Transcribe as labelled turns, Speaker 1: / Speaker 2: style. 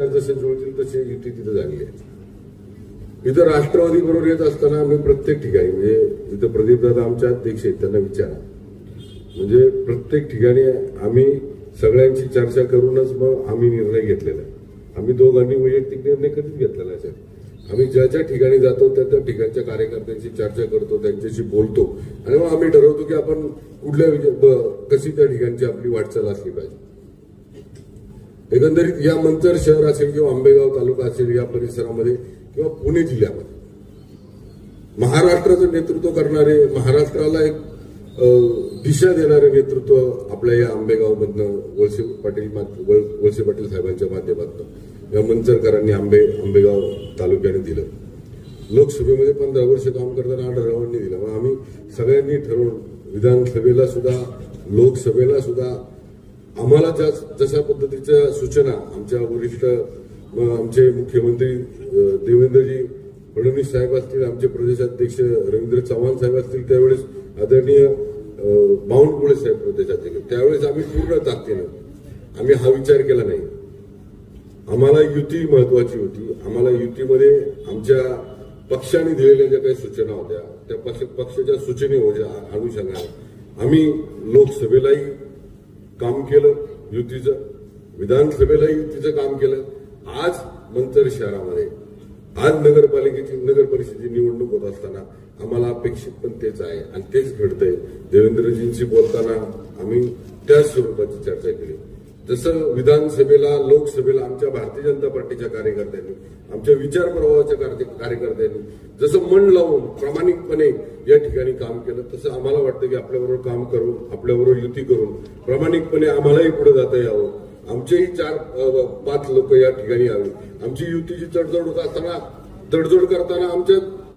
Speaker 1: जसे जुळतील तसे युती तिथं झाली आहे. इथं राष्ट्रवादी बरोबर येत असताना आम्ही प्रत्येक ठिकाणी म्हणजे इथं प्रदीप दादा आमच्या अध्यक्ष आहेत, त्यांना विचारा. म्हणजे प्रत्येक ठिकाणी आम्ही सगळ्यांची चर्चा करूनच मग आम्ही निर्णय घेतलेला आहे. आम्ही दोघांनी वैयक्तिक निर्णय कधीच घेतलेला आहे. आम्ही ज्या ज्या ठिकाणी जातो त्या त्या ठिकाणच्या कार्यकर्त्यांची चर्चा करतो, त्यांच्याशी बोलतो आणि मग आम्ही ठरवतो की आपण कुठल्या कशी त्या ठिकाणची आपली वाटचाल असली पाहिजे. एकंदरीत या मंचर शहर असेल किंवा आंबेगाव तालुका असेल या परिसरामध्ये किंवा पुणे जिल्ह्यामध्ये महाराष्ट्राचं नेतृत्व करणारे, महाराष्ट्राला एक दिशा देणारे नेतृत्व आपल्या या आंबेगावमधनं वळसे पाटील साहेबांच्या माध्यमातून या मंचरकरांनी आंबेगाव तालुक्याने दिलं. लोकसभेमध्ये 15 वर्ष काम करताना आढळरावांनी दिलं. मग आम्ही सगळ्यांनी ठरवून विधानसभेला सुद्धा लोकसभेला सुद्धा आम्हाला जशा पद्धतीच्या सूचना आमच्या वरिष्ठ आमचे मुख्यमंत्री देवेंद्रजी फडणवीस साहेब असतील, आमचे प्रदेशाध्यक्ष रवींद्र चव्हाण साहेब असतील, त्यावेळेस आदरणीय बावनकुळे साहेब प्रदेशाध्यक्ष, त्यावेळेस आम्ही पूर्ण ताकदीनं आम्ही हा विचार केला नाही. आम्हाला युती महत्वाची होती. आम्हाला युतीमध्ये आमच्या पक्षाने दिलेल्या ज्या काही सूचना होत्या त्या पक्षाच्या सूचनेवर अनुषंगाने आम्ही लोकसभेलाही काम केलं युतीचं, विधानसभेलाही युतीचं काम केलं. आज मंचर शहरामध्ये आज नगर परिषदेची निवडणूक होत असताना आम्हाला अपेक्षित पण तेच आहे आणि तेच घडतंय. देवेंद्रजींशी बोलताना आम्ही त्याच स्वरूपाची चर्चा केली. जसं विधानसभेला लोकसभेला आमच्या भारतीय जनता पार्टीच्या कार्यकर्त्यांनी, आमच्या विचार प्रवाहाच्या कार्यकर्त्यांनी जसं मन लावून प्रामाणिकपणे या ठिकाणी काम केलं, तसं आम्हाला वाटतं की आपल्याबरोबर काम करून, आपल्याबरोबर युती करून प्रामाणिकपणे आम्हालाही पुढे जाता यावं. आमचेही 4-5 लोक या ठिकाणी यावे. आमची युतीची तडजोड करताना आमच्या